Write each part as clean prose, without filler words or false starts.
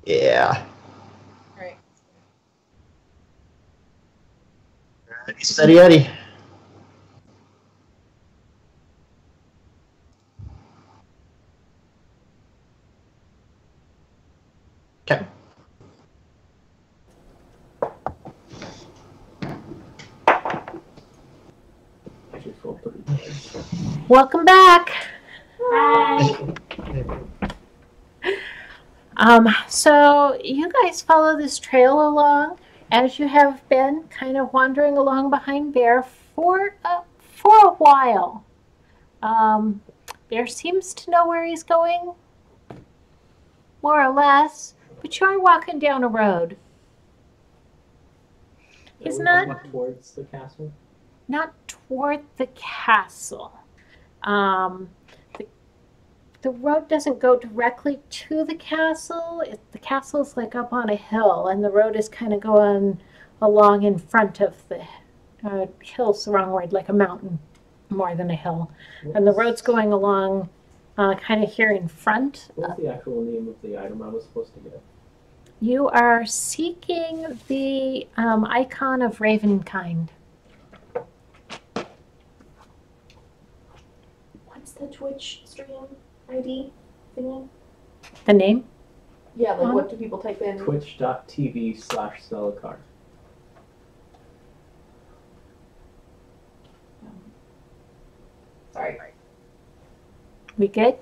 Yeah. Right. Ready, steady, Eddie. Okay. Welcome back. Hi. So you guys follow this trail along as you have been kind of wandering along behind Bear for a while. Bear seems to know where he's going, more or less, but you are walking down a road. He's not towards the castle. Not toward the castle. Um, the road doesn't go directly to the castle. The castle's like up on a hill, and the road is kind of going along in front of the hill's the wrong word, like a mountain more than a hill. And the road's going along kind of here in front. What's the actual name of the item I was supposed to get? You are seeking the icon of Ravenkind. What's the Twitch stream ID thingy? The name? Yeah, like what do people type in? Twitch.tv/Stellacart. Sorry. We good?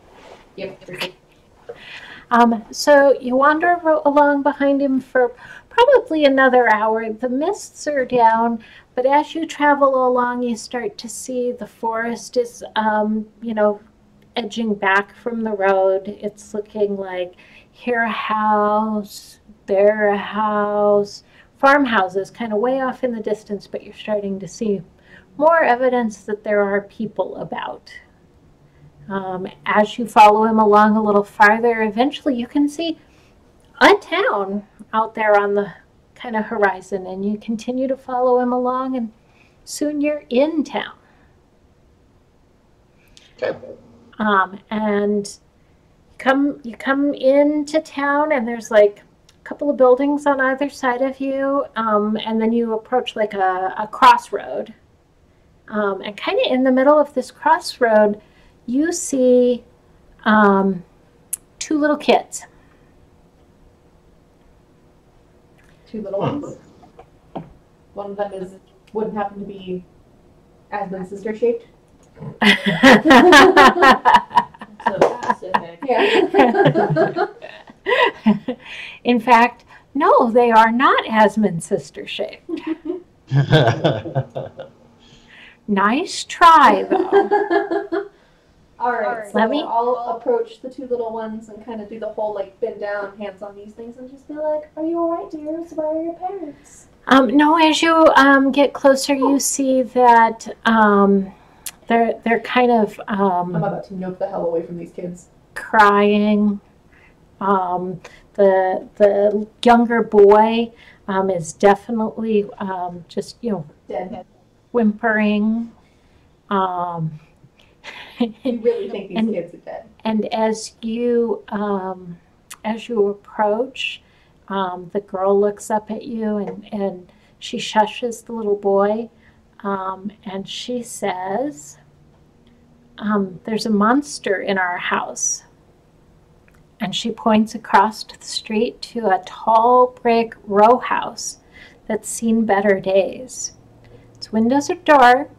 Yep. So you wander along behind him for probably another hour. The mists are down, but as you travel along, you start to see the forest is, edging back from the road. It's looking like here a house, there a house, farmhouses kind of way off in the distance, but you're starting to see more evidence that there are people about. As you follow him along a little farther, eventually you can see a town out there on the kind of horizon, and you continue to follow him along, and soon you're in town. Okay. And you come into town, and there's like a couple of buildings on either side of you, and then you approach like a crossroad. And kind of in the middle of this crossroad, you see two little kids. Two little ones. One of them wouldn't happen to be Asmund's sister shaped. So specific. Yeah. In fact, no, they are not Asmund's sister shaped. Nice try, though. All right, so Let me- I'll approach the two little ones and kind of do the whole like bend down, hands on these things, and just be like, "Are you all right, dears? Where are your parents?" No, as you get closer, you see that they're kind of I'm about to nope the hell away from these kids. crying. The younger boy is definitely just Dead. whimpering. You really think these kids are dead? And as you approach, the girl looks up at you and she shushes the little boy, and she says, "There's a monster in our house." And she points across the street to a tall brick row house that's seen better days. Its windows are dark,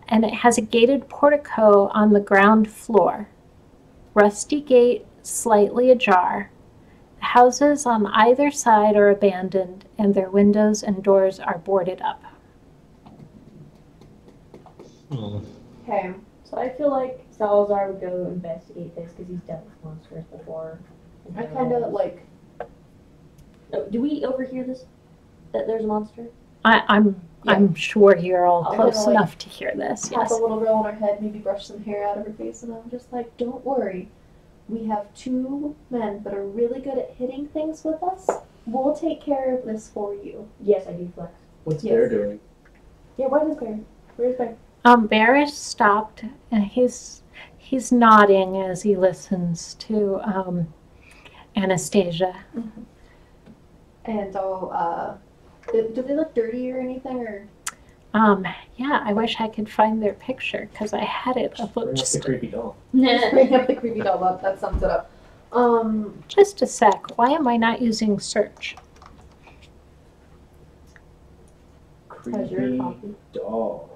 and it has a gated portico on the ground floor. Rusty gate slightly ajar. The houses on either side are abandoned, and their windows and doors are boarded up. Okay. So I feel like Salazar would go investigate this because he's dealt with monsters before. I kind of like. Oh, do we overhear this? That there's a monster? I'm sure you're all I'll close kinda, like, enough to hear this. Tap Yes. a little girl on her head, maybe brush some hair out of her face, and I'm just like, "Don't worry. We have two men that are really good at hitting things with us. We'll take care of this for you." Yes, I do flex. What's Yes. Bear doing? Yeah, what is Bear? Where's Bear? Bear is stopped, and he's nodding as he listens to, Anastasia. And I'll, do they look dirty or anything, or? Yeah, I wish I could find their picture because I had it up. Bring up the Just, creepy doll. Just bring up the creepy doll up. That sums it up. just a sec. Why am I not using search? Treasure Creepy copy. doll.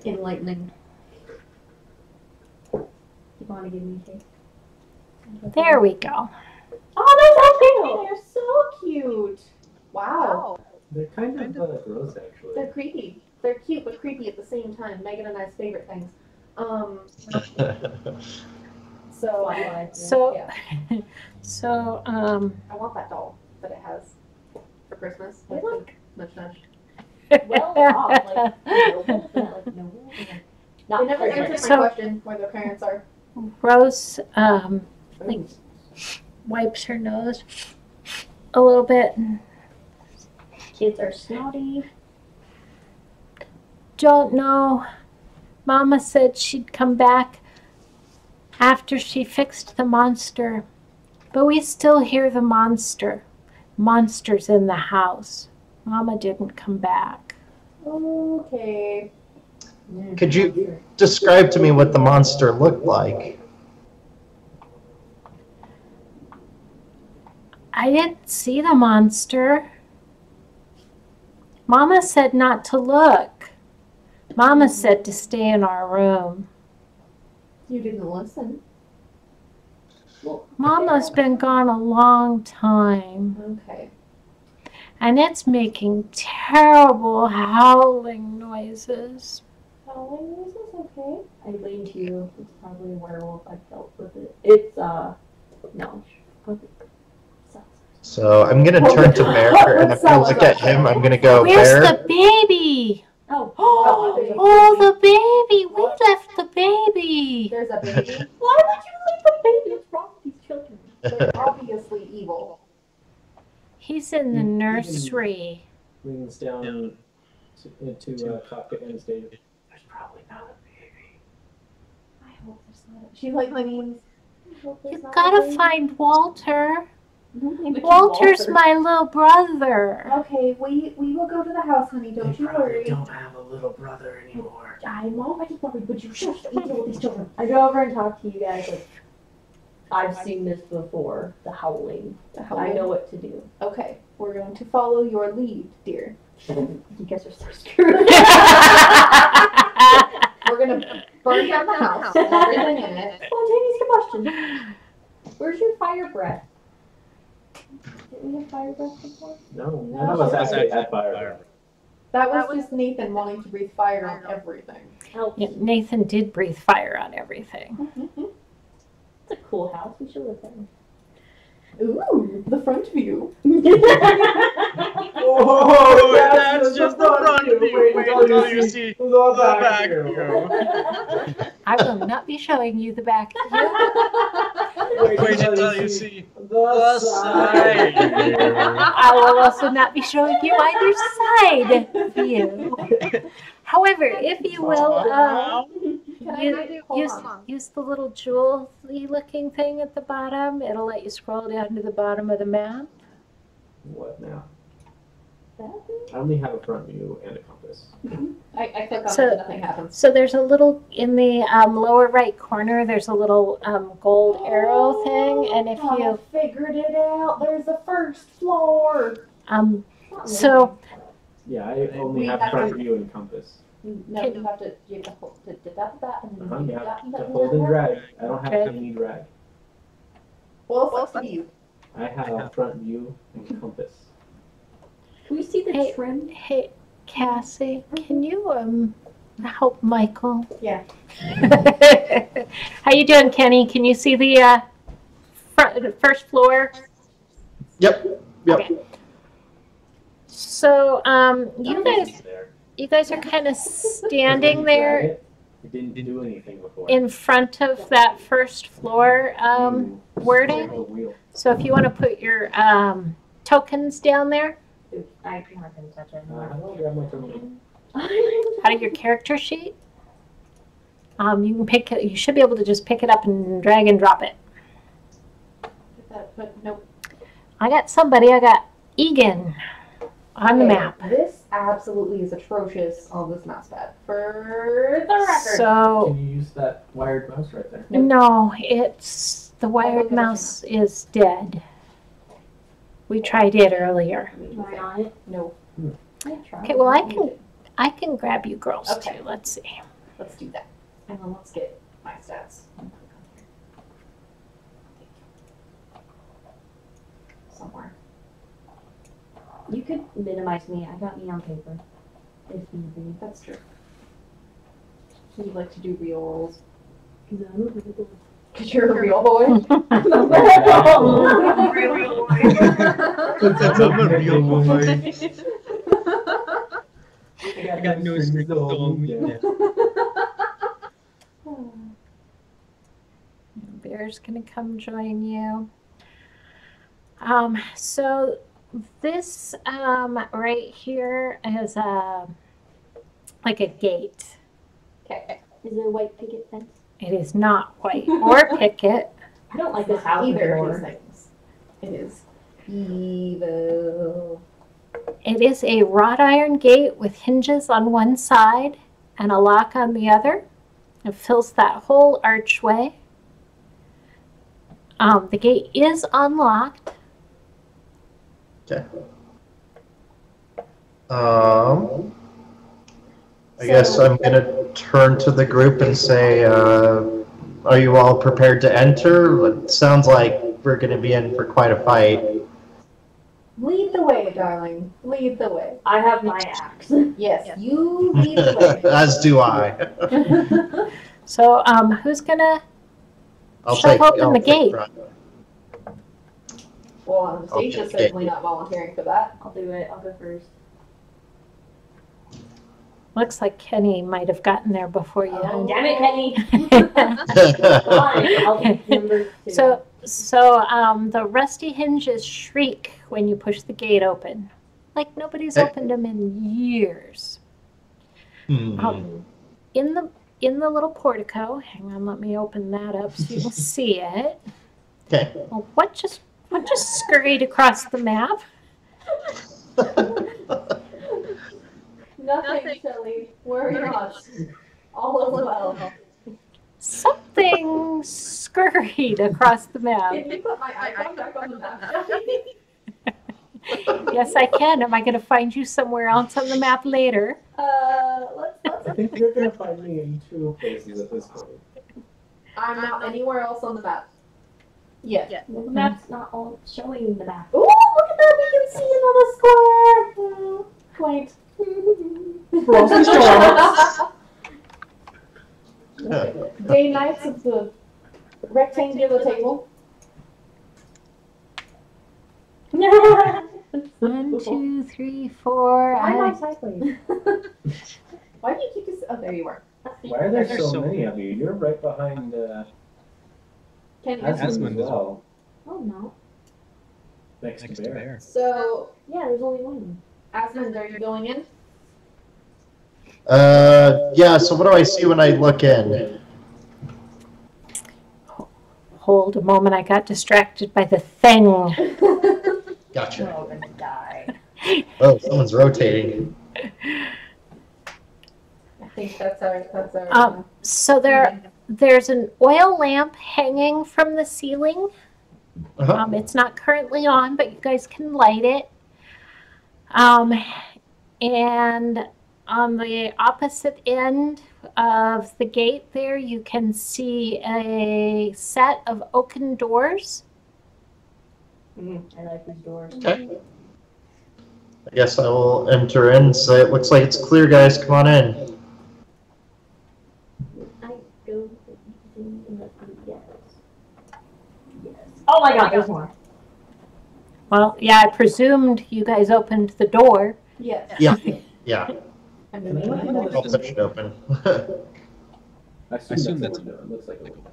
Enlightening. You want to give me a taste? There we go. Oh, they're so cute. Wow. They're kind of gross, actually. They're creepy. They're cute but creepy at the same time. Megan and I's favorite things. So So, yeah. so, I want that doll that it has for Christmas. They look Nush nush. well off, like noble, but like noble. Like, not They never perfect. answered my So- question where their parents are. Rose, like, wipes her nose a little bit. Kids are snotty. Don't know. Mama said she'd come back after she fixed the monster. But we still hear the monster. Monster's in the house. Mama didn't come back. Okay. Could you describe to me what the monster looked like? I didn't see the monster. Mama said not to look. Mama said to stay in our room. You didn't listen. Mama's been gone a long time. Okay. And it's making terrible howling noises. Howling noises, okay. I lean to you. It's probably a werewolf. I felt with it. It's no. So I'm gonna turn to Bear, and if I look at him, I'm gonna go, Where's Bear. the baby? Oh. Oh, the baby! We left the baby. There's a baby. Why would you leave the baby? What's wrong with these children? They're obviously evil. He's in the nursery. Leans down to talk to Anastasia. There's probably not a baby. I hope there's not. She like leans. I hope there's You not gotta a baby. find Walter. Mhm. Walter's my little brother. Okay, we will go to the house, honey. Don't you worry. don't have a little brother anymore. I'm already worried, but you shush. We deal with these children. I go over and talk to you guys. Like, I've seen this before. The howling. I know what to do. Okay, we're going to follow your lead, dear. You guys are so screwed. We're gonna burn down the house and everything in it. Spontaneous combustion. Where's your fire breath? Didn't we have fire breath before? No, none of us actually had fire. That was just Nathan wanting to breathe fire on everything. Oh, Yeah, Nathan did breathe fire on everything. it's a cool house. We should live there. Ooh, the front view. Oh, that's just the front view. Wait until you see the back view. I will not be showing you the back view. Wait until you see the side view. I will also not be showing you either side view. However, if you will, Can use the little jewel-y looking thing at the bottom. It'll let you scroll down to the bottom of the map. What now? I only have a front view and a compass. I click on So- it and nothing happens. So there's a little, in the lower right corner, there's a little gold arrow thing. And if I you, figured it out. There's a first floor. so Yeah, I only We have have front to- view and compass. No, you have to hold that and then You you have to hold and drag. I don't have Okay. any drag. Well, it's up to you. I have front view and compass. Can we see the Hey. trim? hey, Cassie, can you help Michael? Yeah. How you doing, Kenny? Can you see the first floor? Yep. So you There. guys are kind of standing there It didn't do anything before. in front of that first floor You wording. circle the wheel. So if you want to put your tokens down there Oops, I'm not gonna touch it. How do I grab my terminal? out of your character sheet, you can pick it. You should be able to just pick it up and drag and drop it. but nope. I got somebody. I got Egan on the map. This absolutely is atrocious on this mouse pad. For the record. So Can you use that wired mouse right there? no, it's the wired mouse is dead. We tried it earlier. Try on it? No. Okay, well I can grab you girls Okay. too. Let's see. Let's do that. And then let's get my stats. Somewhere. You could minimize me. I got me on paper. If need be. That's true. So you like to do real rolls. Because I'm a real boy. Because you're a real boy? I'm a real boy. I got no strings on me. Bear's gonna come join you. So this right here is like a gate. Okay. Is there a white picket fence? It is not white or picket. I don't like this house Either of anymore. these things. It is evil. It is a wrought iron gate with hinges on one side and a lock on the other. It fills that whole archway. The gate is unlocked. Okay. I guess I'm gonna turn to the group and say, are you all prepared to enter? It sounds like we're gonna be in for quite a fight. Lead the way, darling. Lead the way. I have my axe. Yes, you lead the As do I. way. So who's gonna shove open the gate? front. Well, Anastasia's Okay. certainly not volunteering for that. I'll do it. I'll go first. Looks like Kenny might have gotten there before you. Oh. Damn it, Kenny! Fine, I'll be number 2. So the rusty hinges shriek when you push the gate open. Like nobody's opened them in years. In the little portico, hang on, let me open that up so you can see it. Okay. Well, what just scurried across the map? Nothing, Shelly. Worry not. All is well. Something scurried across the map. Can you put my icon back on the map? Yes, I can. Am I going to find you somewhere else on the map later? Let's I think you're gonna find me in 2 places at this point. I'm not anywhere else on the map. Yet. Well, the map's not all showing the map. Ooh, look at that! We can see another square. Quaint. Frosty Day nights of the rectangular table. 1, 2, 3, 4. Why am I cycling? Why do you keep this? Oh, there you are. Why are there so many of you? You're right behind Can you? Asmund as well. Oh, no. Next to Bear. So, Yeah, there's only one. Asmund, are you going in? Yeah, so what do I see when I look in? Hold a moment. I got distracted by the thing. Gotcha. Oh, I'm gonna die. Oh, someone's rotating. I think that's our. So there's an oil lamp hanging from the ceiling. Uh-huh. It's not currently on, but you guys can light it. And on the opposite end of the gate there, you can see a set of oaken doors. I like these doors. Okay. I guess I will enter in and say, it looks like it's clear, guys. Come on in. I go. Yes. Yes. Oh my god, there's more. Well, yeah, I presumed you guys opened the door. Yes. Yeah. Yeah. I'm Can I going look in. I'll push it open. I assume that's a window. It looks like a window.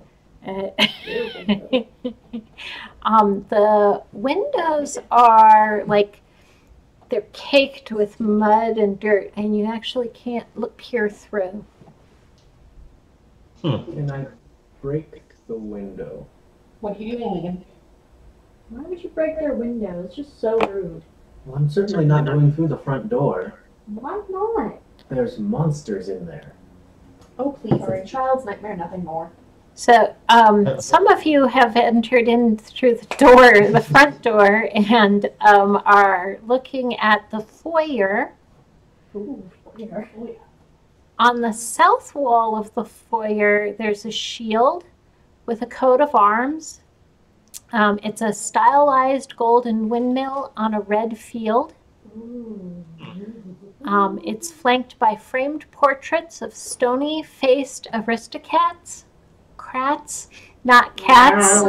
The windows are like they're caked with mud and dirt, and you actually can't peer through. Can I break the window? What are you doing, Megan? Why would you break their window? It's just so rude. Well, I'm certainly not going through the front door. Why not? There's monsters in there. Oh, please. It's a child's nightmare, nothing more. So, some of you have entered in through the door, the front door, and are looking at the foyer. Ooh, foyer. On the south wall of the foyer, there's a shield with a coat of arms. It's a stylized golden windmill on a red field. Ooh. It's flanked by framed portraits of stony-faced aristocrats. Crats, not cats.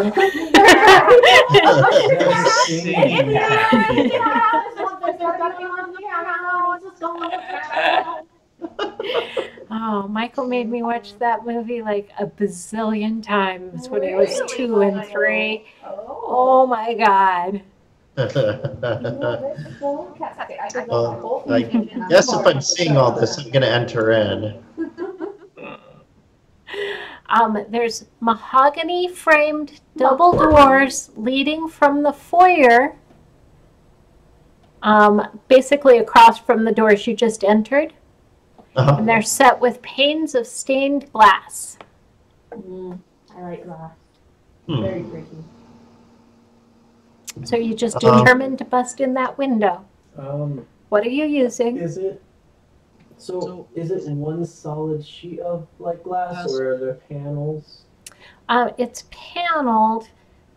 Oh, Michael made me watch that movie like a bazillion times when he was 2 and 3. Oh my God. Well, I guess if I'm seeing all this, I'm going to enter in. There's mahogany framed double doors leading from the foyer, basically across from the doors you just entered. And they're set with panes of stained glass. I like glass. Very pretty. So you just determined to bust in that window. What are you using? Is it one solid sheet of like glass, or are there panels? It's paneled.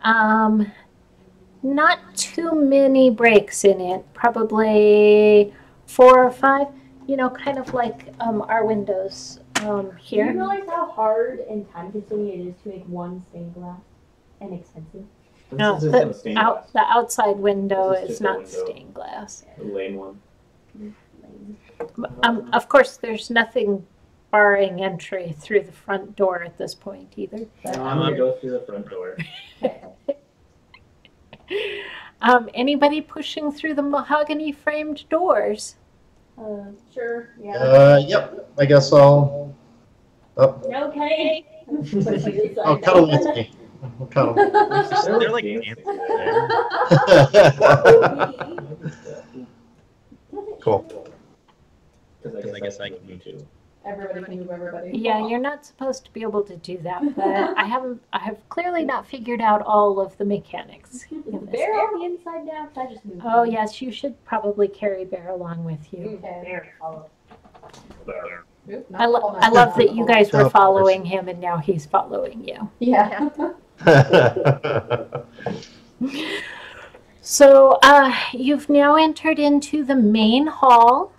Not too many breaks in it. Probably 4 or 5. You know, kind of like our windows here. Do you realize how hard and time consuming it is to make one stained glass and expensive? No, the outside window is not stained glass. The lane one. Of course, there's nothing barring entry through the front door at this point either. I'm gonna go through the front door. Anybody pushing through the mahogany framed doors? Sure. Yeah. Yep. I guess I'll. Oh. Okay. Oh, cuddle with me. Cuddle. They're like dancing there. Cool. Because I guess I can do too. Everybody can move everybody. Yeah, you're not supposed to be able to do that, but I have clearly not figured out all of the mechanics. Is the bear on the inside now? I just moved. Oh yes, you should probably carry Bear along with you. Okay. Bear, follow. I love that you guys were following him and now he's following you. Yeah. So you've now entered into the main hall.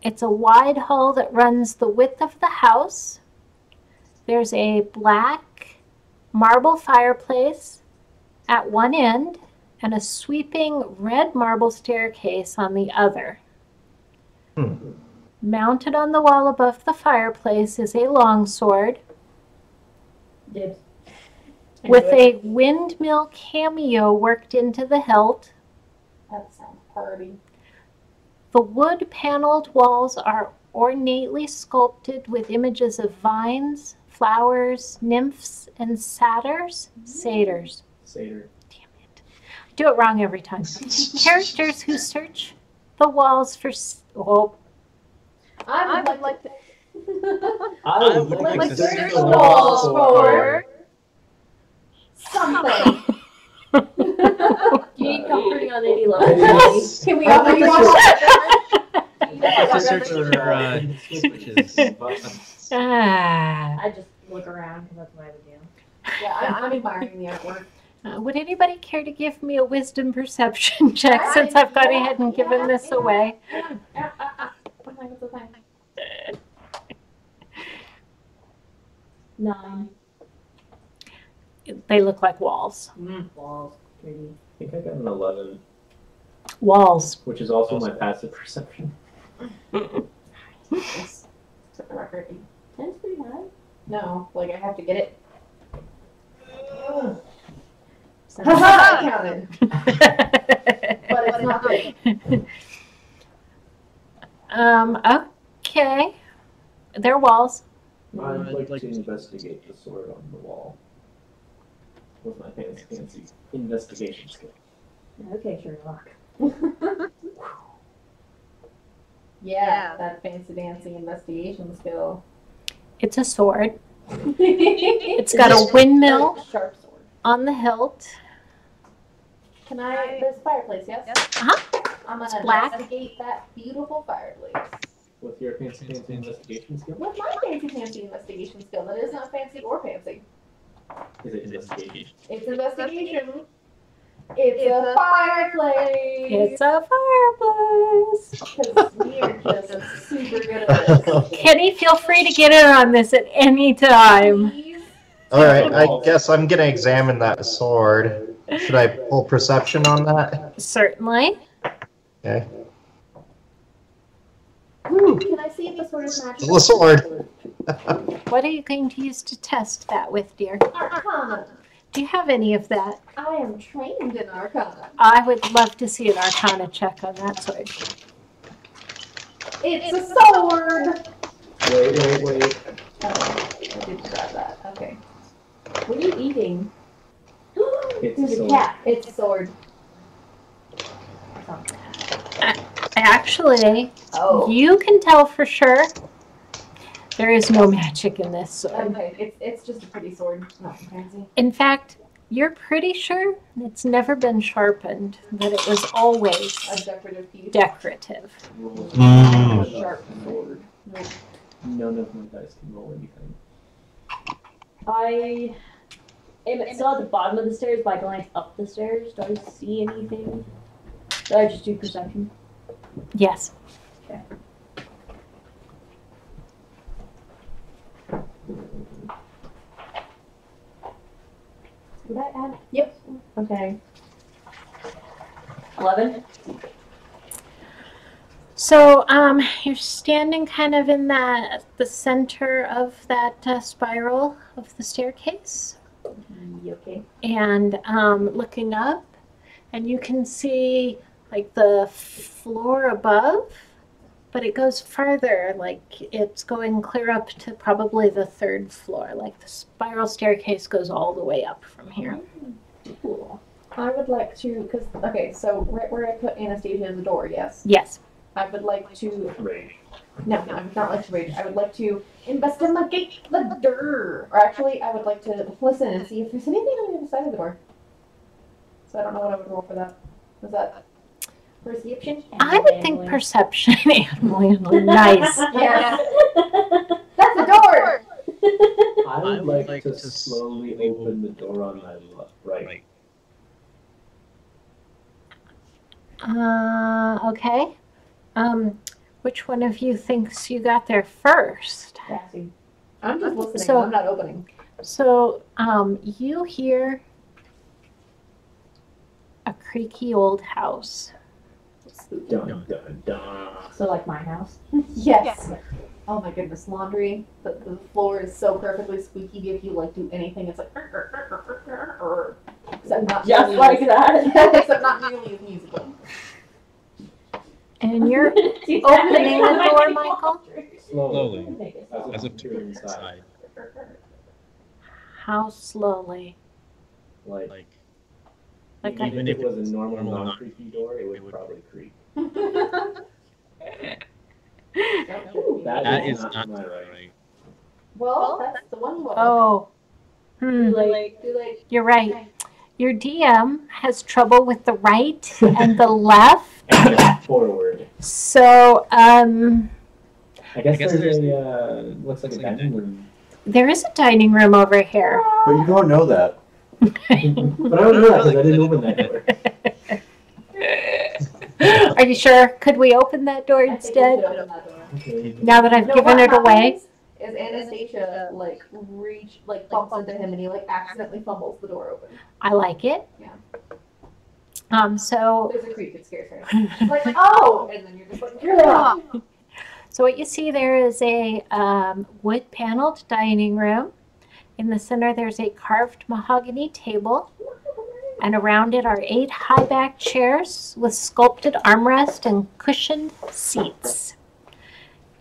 It's a wide hall that runs the width of the house. There's a black marble fireplace at one end and a sweeping red marble staircase on the other. Mounted on the wall above the fireplace is a longsword with a windmill cameo worked into the hilt. That sounds party. The wood-paneled walls are ornately sculpted with images of vines, flowers, nymphs, and satyrs. Satyrs. Satyr. Damn it. I do it wrong every time. Characters who search the walls for... I would like to... I would like to search the walls for... something. You need comforting on any level. Can we all watch To search for switches. I just look around because that's what I would do. Yeah, I'm admiring the artwork. Would anybody care to give me a wisdom perception check since I've gone ahead and given this away? What's the time? 9. They look like walls. Walls. Pretty. I think I got an 11, Walls. which is also my passive perception. Yes. Set the record. 10's pretty high. No, like I have to get it. I counted. But it's not good. Okay. They're walls. I'd like to investigate the sword on the wall with my fancy investigation skill. Okay, Sherlock. Yeah, that fancy dancy investigation skill. It's a sword. It's got a windmill sharp sword. on the hilt. Can I? There's a fireplace, yes? Uh-huh. I'm It's gonna black. investigate that beautiful fireplace. With your fancy investigation skill? With my fancy investigation skill, that is not fancy or fancy. Is it investigation? It's investigation. It's a fireplace. It's a fireplace. Because we are just super good at this. Kenny, feel free to get in on this at any time. Please. Alright, I guess I'm gonna examine that sword. Should I pull perception on that? Certainly. Okay. Can I see if the sword is magical? The sword! What are you going to use to test that with, dear? Arcana. Do you have any of that? I am trained in Arcana. I would love to see an Arcana check on that sword. It's a sword! Wait. Oh, I did grab that. Okay. What are you eating? It's a There's a sword. cat. It's a sword. Actually, Oh. you can tell for sure there is no magic in this sword. Okay, it's just a pretty sword. Nothing fancy. In fact, you're pretty sure it's never been sharpened, that it was always A decorative piece. decorative. Roll Mm. A sharp sword. Nope. None of my dice can roll anything. I am still at the bottom of the stairs, but I glance up the stairs. Do I see anything? Do I just do perception? Yes. Would I add? Yep. Okay. 11. So, you're standing kind of in the center of that spiral of the staircase, Okay. and looking up, and you can see like the floor above, but it goes farther, like it's going clear up to probably the 3rd floor. Like the spiral staircase goes all the way up from here. Cool. I would like to, because, okay, so right where I put Anastasia as a door, yes? Yes. I would like to, Rage. no, I would not like to rage. I would like to investigate the door. Or actually, I would like to listen and see if there's anything on the other side of the door. So I don't know what I would roll for that. Was that perception? I would think perception and nice. Yes. That's the door! I would like to slowly open the door on my right. Okay. Which one of you thinks you got there first? Passing. I'm just listening. So- I'm not opening. So, you hear a creaky old house. Dun dun dun. So like my house. Yes. Oh my goodness, laundry. The floor is so perfectly squeaky. If you like do anything, it's like. Except not Just nearly like as- that. Except not nearly as musical. And you're opening the door, Michael? Slowly. As As if if to to inside. How slowly? Like Like even if it was a normal non-creaky door, it would probably creak. That is not not my right. right. Well, that's the one. Oh. Like, Do they? You're right. Your DM has trouble with the right and the left. And forward. So, I guess guess there's there's- a looks like a dining room. there is a dining room over here. But you don't know that. But I don't know that because I didn't open that door. Are you sure? Could we open that door I think we should instead? open that door. Okay. Now that I've No, given what it away? happens Is Anastasia bumps into him and he accidentally fumbles the door open. I like it. Yeah. So There's a creak, it scares her. She's like, oh! And then you're just like, yeah. So what you see there is a wood-paneled dining room. In the center, there's a carved mahogany table, and around it are 8 high-back chairs with sculpted armrest and cushioned seats.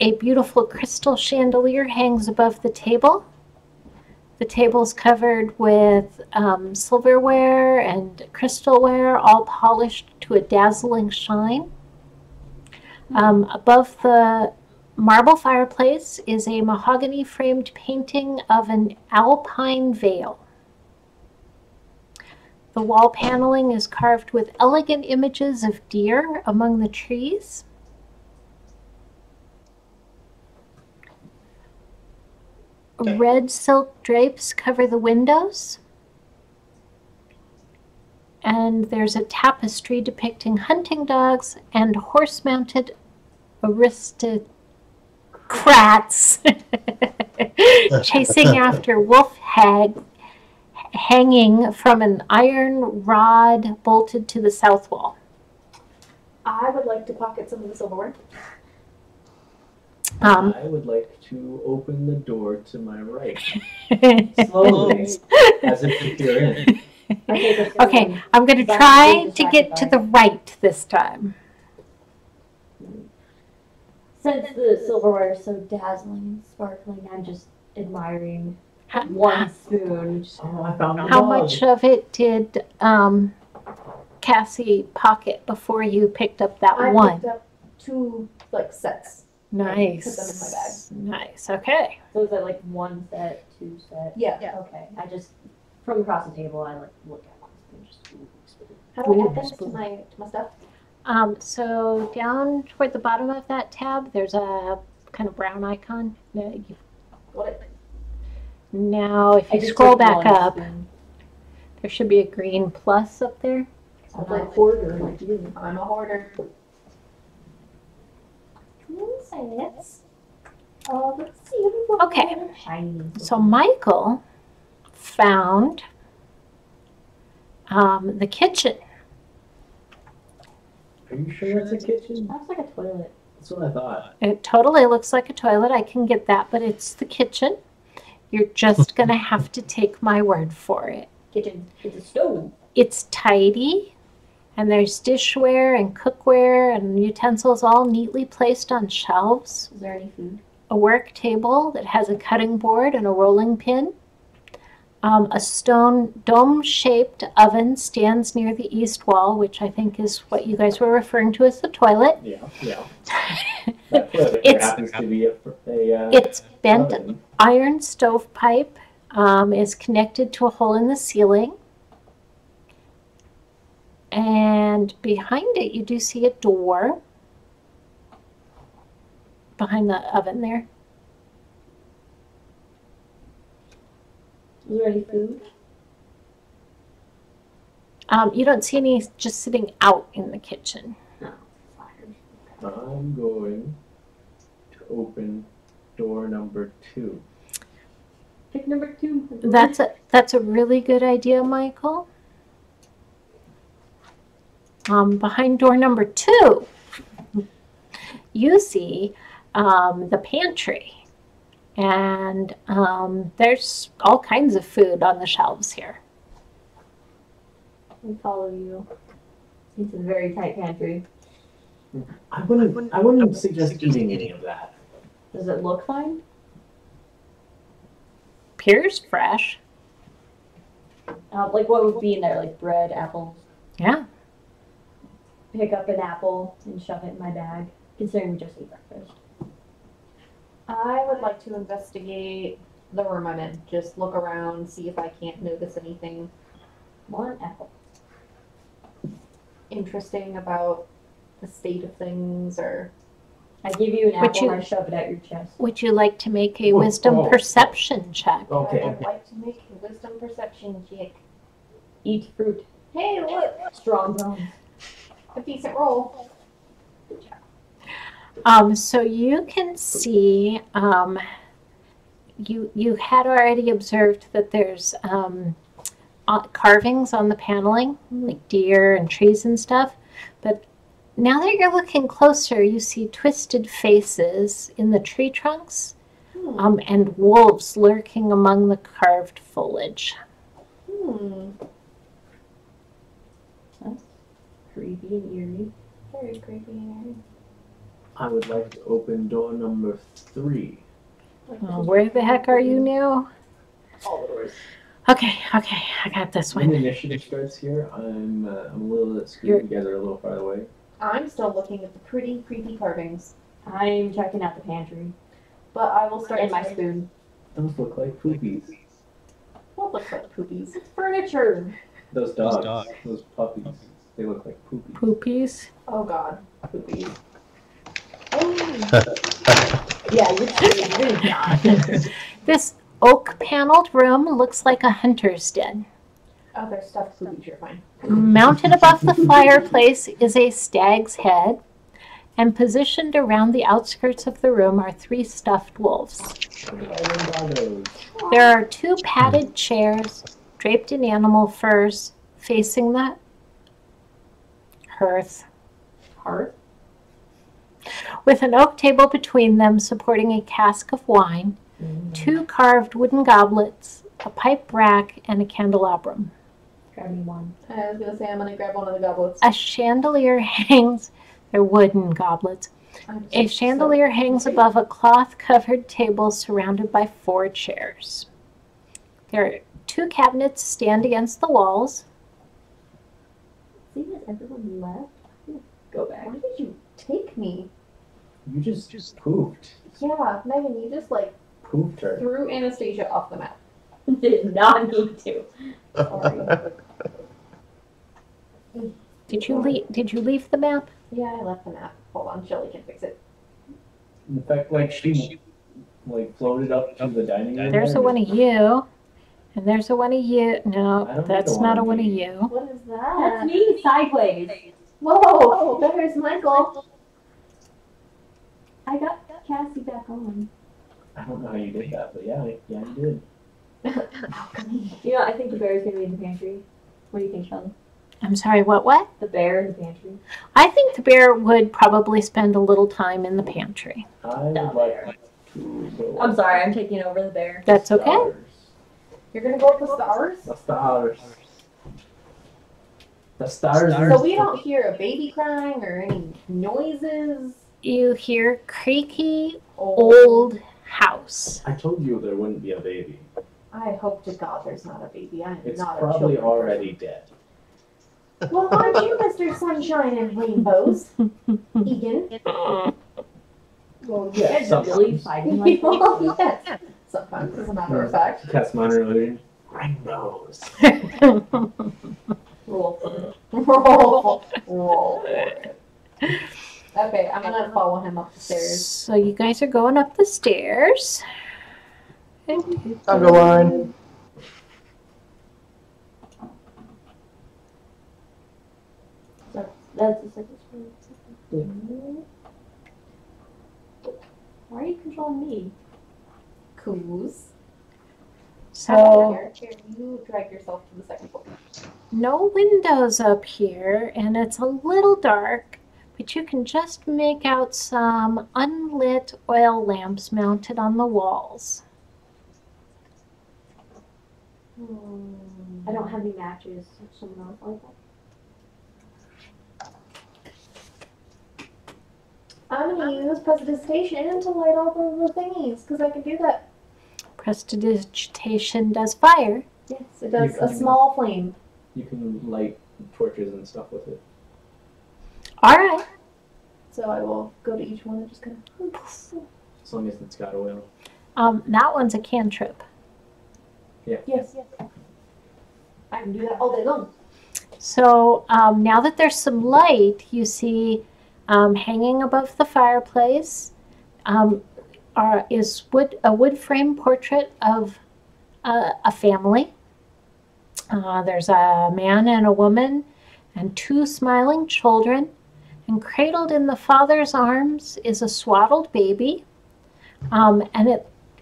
A beautiful crystal chandelier hangs above the table. The table's covered with silverware and crystalware, all polished to a dazzling shine. Above the marble fireplace is a mahogany-framed painting of an alpine vale. The wall paneling is carved with elegant images of deer among the trees. Red silk drapes cover the windows. And there's a tapestry depicting hunting dogs and horse-mounted aristocrats chasing after wolf hag hanging from an iron rod bolted to the south wall. I would like to pocket some of the silverware. I would like to open the door to my right. Slowly, as if to peer in. Okay, I'm going to try to get to the right this time. Since the silverware is so dazzling and sparkling, I'm just admiring one spoon. Oh, I found How much of it did Cassie pocket before you picked up that I one? picked up 2 sets. Nice. Put them in my bag. Nice. Okay. So is that like 1 set, 2 set? Yeah. Okay. I just, from across the table, I look at one spoon. Just spoon. How do I add things to my stuff? So down toward the bottom of that tab, there's a kind of brown icon. Now, if you scroll back up, there should be a green plus up there. I'm a hoarder like you. I'm a hoarder. Let's see. Okay. So Michael found the kitchen. Are you sure that's a kitchen? Looks like a toilet. That's what I thought. It totally looks like a toilet. I can get that, but it's the kitchen. You're just going to have to take my word for it. Kitchen. It's a stove. It's tidy, and there's dishware and cookware and utensils all neatly placed on shelves. Is there any food? A work table that has a cutting board and a rolling pin. A stone dome-shaped oven stands near the east wall, which I think is what you guys were referring to as the toilet. Yeah. That toilet happens to be It's bent oven. iron stovepipe is connected to a hole in the ceiling. And behind it, you do see a door behind the oven there. Is there any food? You don't see any just sitting out in the kitchen. No. I'm going to open door number 2. Pick number 2. That's a really good idea, Michael. Behind door number 2, you see the pantry. And there's all kinds of food on the shelves here. I follow you. It's a very tight pantry. I wouldn't suggest eating any of that. Does it look fine? Appears fresh. Like what would be in there? Like bread, apples? Yeah. Pick up an apple and shove it in my bag, considering we just ate breakfast. I would like to investigate the room I'm in. Just look around, see if I can't notice anything 1 apple. interesting about the state of things, or I give you an Would apple you- and I shove it at your chest. Would you like to make a wisdom perception check? I Okay. would like to make a wisdom perception check. Eat fruit. Hey, look, Strong bones. a decent roll. So you can see, you had already observed that there's carvings on the paneling, like deer and trees and stuff. But now that you're looking closer, you see twisted faces in the tree trunks, and wolves lurking among the carved foliage. That's creepy and eerie. Very creepy and eerie. I would like to open door number 3. Where the heck are you now? All the doors. Okay, I got this When one. initiative starts here, I'm a little bit screwed. You guys are a little far away. I'm still looking at the pretty creepy carvings, I'm checking out the pantry. but I will start And my my spoon. Those look like poopies. What looks like poopies? It's furniture. Those dogs, those puppies, they look like poopies. Poopies. Oh God, poopies. Yeah, you're not. This oak-paneled room looks like a hunter's den. Oh, they're stuffed poopies. You're fine. Mounted above the fireplace is a stag's head, and positioned around the outskirts of the room are 3 stuffed wolves. There are 2 padded chairs draped in animal furs facing the hearth, with an oak table between them supporting a cask of wine, 2 carved wooden goblets, a pipe rack, and a candelabrum. Grab me one. I was gonna say I'm gonna grab one of the goblets. A chandelier hangs, they're wooden goblets. A chandelier hangs above a cloth-covered table surrounded by 4 chairs. There are 2 cabinets stand against the walls. See, has everyone left? Go back. Where did you take me? You just pooped. Yeah, Megan, you just like Pooped her. threw Anastasia off the map. Did not need to. Sorry. Did you leave the map? Yeah, I left the map. Hold on, Shelly can fix it. In fact, like she floated up to the dining room. There's a one of you. And there's a one of you. I No, don't that's think not a I one of wanna you. What is That's that? me, sideways. Whoa, there's Michael. I got Cassie back on. I don't know how you did that, but yeah, you did. You know, I think the bear's gonna be in the pantry. What do you think, Shelly? I'm sorry, what? The bear in the pantry. I think the bear would probably spend a little time in the pantry. I would Down like there. to go. I'm sorry, I'm taking over the bear. That's okay. Stars. You're gonna go with the stars? The stars. The stars. So we don't hear a baby crying or any noises. You hear creaky Old. old house. I told you there wouldn't be a baby. I hope to God there's not a baby. I'm It's not probably a children already dead. person. Well, aren't you Mr. Sunshine and Rainbows? Egan? Well, Yeah, you guys are really sometimes. fighting like Well, this. yes. Sometimes, as a matter of fact. Cast minor illusion. Rainbows. Roll for it. Roll for it. Okay, I'm gonna follow him up the stairs. So you guys are going up the stairs. Underline. That's the second screen. Why are you controlling me? Coos. So Here, you drag yourself to the second floor. no windows up here, and it's a little dark, but you can just make out some unlit oil lamps mounted on the walls. I don't have any matches. Someone else like that. I'm gonna use prestidigitation to light all the thingies, because I can do that. Prestidigitation does fire. Yes, it does You a can- small flame. You can light torches and stuff with it. All right. So I will go to each one and just kind of. As long as it's got oil. That one's a cantrip. Yes. I can do that all day long. So now that there's some light, you see hanging above the fireplace is a wood frame portrait of a family. There's a man and a woman and 2 smiling children, and cradled in the father's arms is a swaddled baby. And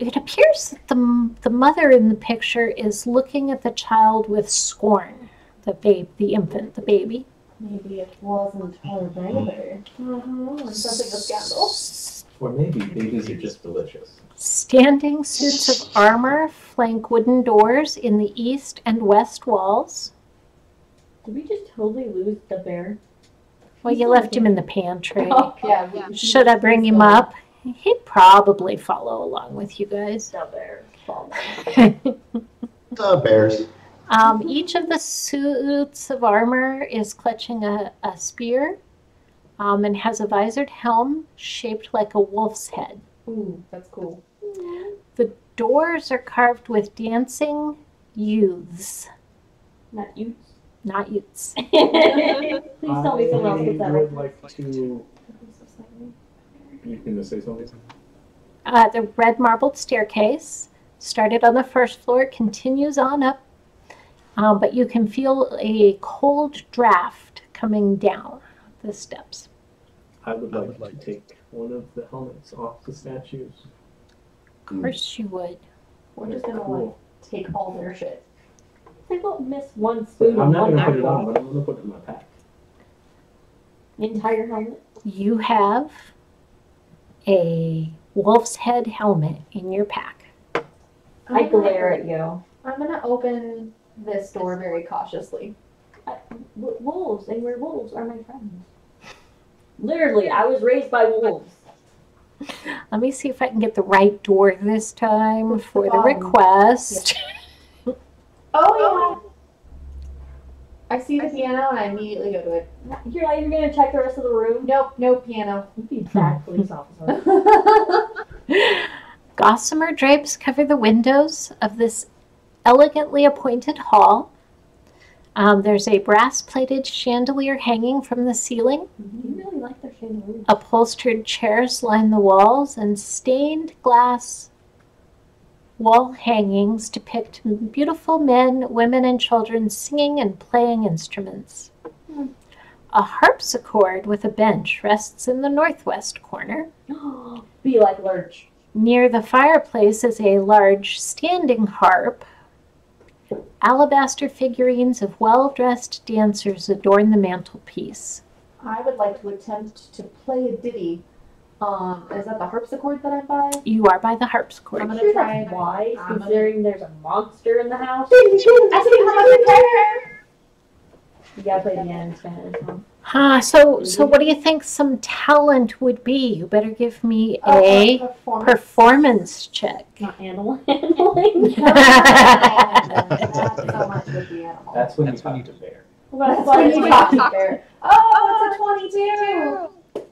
it appears that the mother in the picture is looking at the child with scorn. The infant, the baby. Maybe it wasn't her baby. Mm-hmm. Something a scandal. Or maybe babies are just delicious. Standing suits of armor flank wooden doors in the east and west walls. Did we just totally lose the bear? Well, you left him in the pantry. Yeah. Should I bring him up? He'd probably follow along with you guys. The bear. Fall down. Bears. Each of the suits of armor is clutching a spear and has a visored helm shaped like a wolf's head. Ooh, that's cool. The doors are carved with dancing youths. Not you. Not youths. Please tell me someone else gets that I right. would like to. You can say something. The red marbled staircase started on the first floor, continues on up, but you can feel a cold draft coming down the steps. I would like to take one of the helmets off the statues. Of course you would. We're just gonna like take all their shit. They won't miss one spoon. I'm not and gonna one put it on, apple. but I'm gonna put it in my pack. The entire helmet. You have a wolf's head helmet in your pack. I glare at you. I'm gonna open this door very cautiously. Wolves and werewolves are my friends. Literally, I was raised by wolves. Let me see if I can get the right door this time for the bottom? request. Oh yeah. I see the piano and I immediately go to it. You're like, you're gonna check the rest of the room? Nope, no piano. You'd be a bad police officer. Gossamer drapes cover the windows of this elegantly appointed hall. There's a brass-plated chandelier hanging from the ceiling. You really like their chandelier. Upholstered chairs line the walls, and stained glass wall hangings depict beautiful men, women, and children singing and playing instruments. A harpsichord with a bench rests in the northwest corner. Be like Lurch. Near the fireplace is a large standing harp. Alabaster figurines of well-dressed dancers adorn the mantelpiece. I would like to attempt to play a ditty. Is that the harpsichord that I'm by? You are by the harpsichord. I'm gonna Sure, try that's and- wise, I'm gonna- considering there's a monster in the house. I see how much You gotta play the end in Spanish, huh? So what do you think some talent would be? You better give me a performance check. Not animal handling. Not so much with the animal. That's when you talk to bear. That's when you talk to bear. Oh, it's a 22!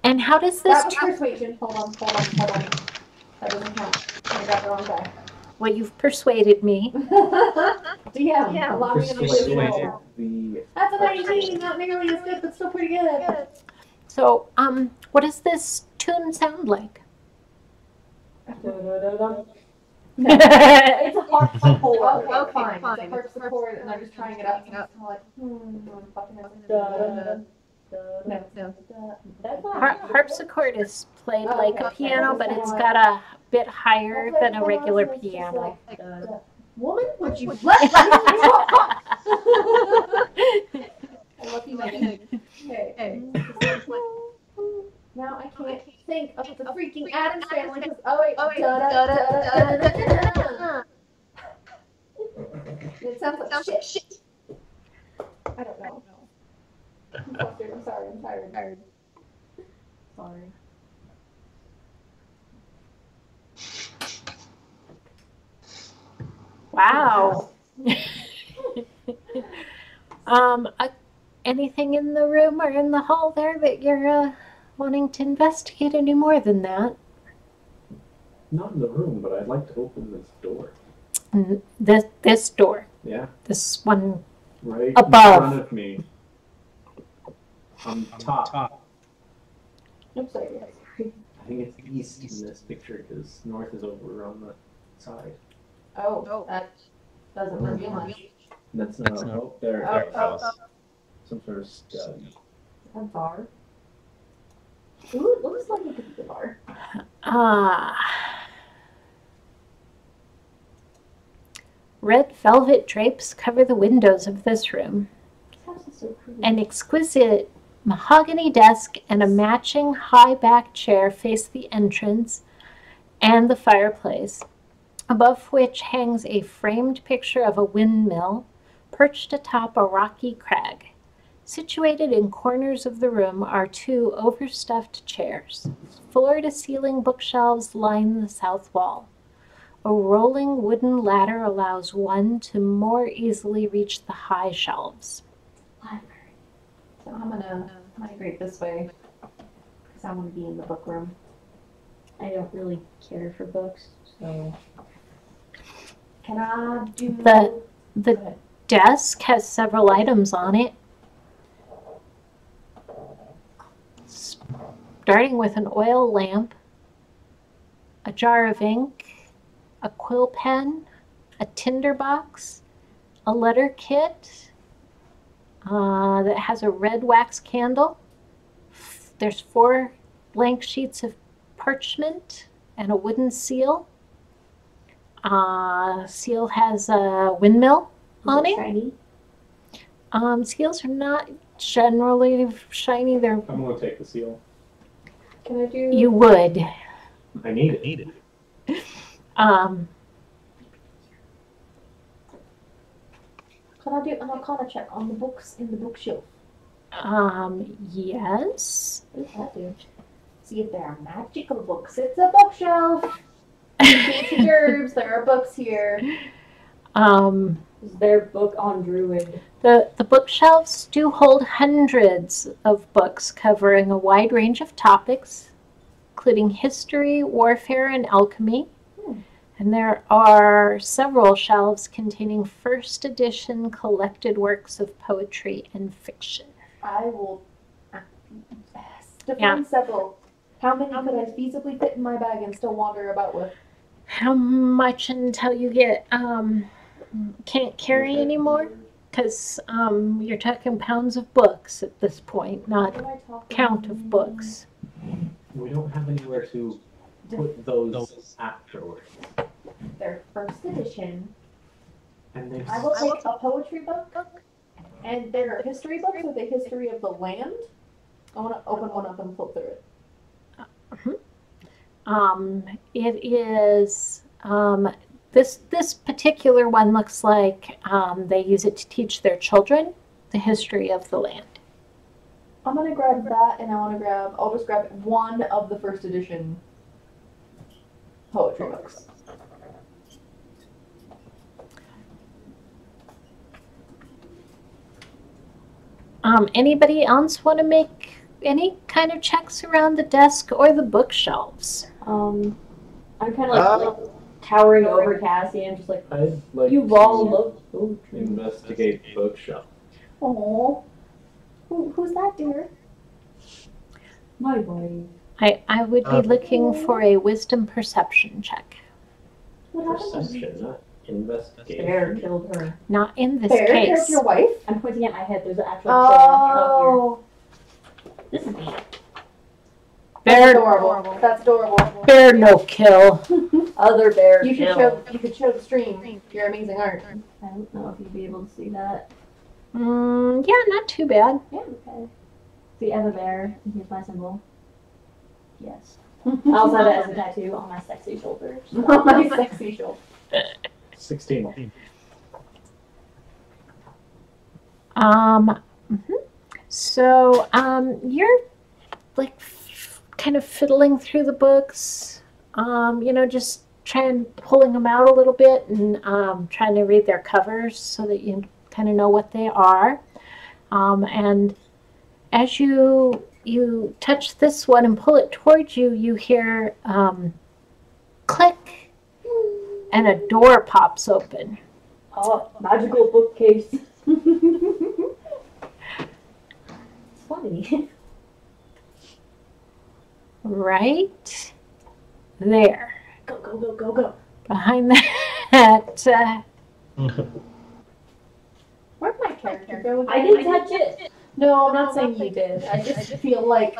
And how does That this was persuasion. Hold on. That doesn't count. I got the wrong guy. Well, you've persuaded me. DM, allow me to Persuaded persuade. the That's a 19, not nearly as good, but still pretty good. So, what does this tune sound like? It's a harpsichord. Okay, fine. It's a harpsichord, and I'm just trying it out. And I'm like, I'm fucking up. No. That's not Harpsichord is played like a piano, but it's got a bit higher than a regular piano. Woman, would you let me talk? I love you, Megan. Okay. Now I can't think of the freaking Addams Family because it sounds like shit. I don't know. I'm flustered. I'm sorry. I'm tired. Sorry. Wow. Anything in the room or in the hall there that you're wanting to investigate any more than that? not in the room, but I'd like to open this door. This door. Yeah, This one. right Above. in front of me. On top. I'm sorry. I think it's east in this picture because north is over on the side. Oh, that doesn't reveal much. That's not. Oh, there. Dearth House. Some sort of stud. A bar. Ooh, it looks like it could be a bar. Red velvet drapes cover the windows of this room. This house is so pretty. An exquisite mahogany desk and a matching high-back chair face the entrance and the fireplace, above which hangs a framed picture of a windmill perched atop a rocky crag. Situated in corners of the room are two overstuffed chairs. Floor-to-ceiling bookshelves line the south wall. A rolling wooden ladder allows one to more easily reach the high shelves. Library. So I'm gonna migrate this way because I want to be in the book room. I don't really care for books, so Can I do The Go ahead. desk has several items on it, starting with an oil lamp, a jar of ink, a quill pen, a tinder box, a letter kit that has a red wax candle. There's 4 blank sheets of parchment and a wooden seal. Seal has a windmill on is it. shiny? Seals are not generally shiny. They're I'm gonna take the seal. Can I do? you would. I need it. Um, Can I do an Arcana check on the books in the bookshelf? yes. What does that do? See if they are magical books. It's a bookshelf. Fancy gerbs. There are books here. Is their book on Druid? The bookshelves do hold hundreds of books covering a wide range of topics, including history, warfare, and alchemy. And there are several shelves containing first edition collected works of poetry and fiction. I will define several. How many could I feasibly fit in my bag and still wander about with? How much until you get can't carry anymore? Because you're talking pounds of books at this point, not What am I talking count of books. We don't have anywhere to put those afterwards. Their first edition. And there's I will take a poetry book. And their history books are the history of the land. I want to open one up and flip through it. It is this particular one looks like they use it to teach their children the history of the land. I'm gonna grab that, and I'll just grab one of the first edition poetry books. Anybody else want to make any kind of checks around the desk or the bookshelves? I'm kind of like towering over Cassie and just like, I'd like you to all look poetry. investigate the bookshelf. Oh, who's that, dear? My wife. I would be looking for a wisdom perception check. What happened? Perception, not investigation. Bear killed her. Not in this Bear killed case. your wife? I'm pointing at my head. There's an actual bear up Oh, here. This is me. that's Bear, adorable. That's adorable. bear no kill. Other bear You should kill. you could show the stream your amazing art. I don't know if you'd be able to see that. Yeah, not too bad. Yeah, okay. See, I have a bear, and here's my symbol. Yes. I also have it as a tattoo on my sexy shoulders. My sexy shoulder. 16. So, you're like kind of fiddling through the books, just pulling them out a little bit and trying to read their covers so that you kind of know what they are. And as you touch this one and pull it towards you, you hear click, and a door pops open. Oh, magical bookcase. It's funny. Right there. Go, go, go, go, go. Behind that, Where'd my character go? I didn't touch it. No, I'm not saying you did. I just feel like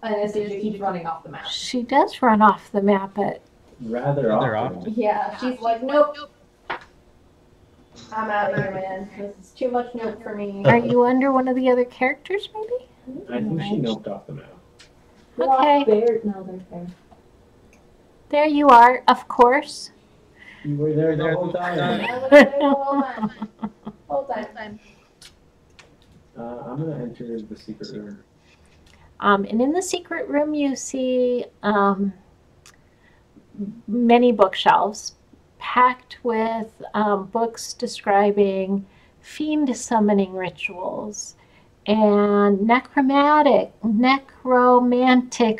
Anastasia keeps running off the map. she does run off the map, but Rather often. Yeah, she's like, nope. I'm out of here, man. This is too much nope for me. are you under one of the other characters, maybe? I think she noped off the map. Okay. Bear. No, there's bear. There you are, of course. You were there the whole time. I was there the whole time. Whole time. I'm gonna enter the secret room. And in the secret room, you see many bookshelves, packed with books describing fiend summoning rituals and necromantic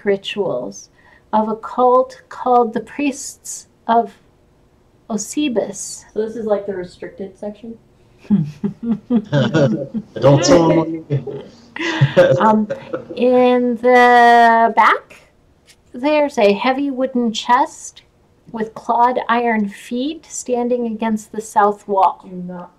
rituals of a cult called the Priests of Osebus. So this is like the restricted section? Don't tell me. In the back, there's a heavy wooden chest with clawed iron feet standing against the south wall. Do not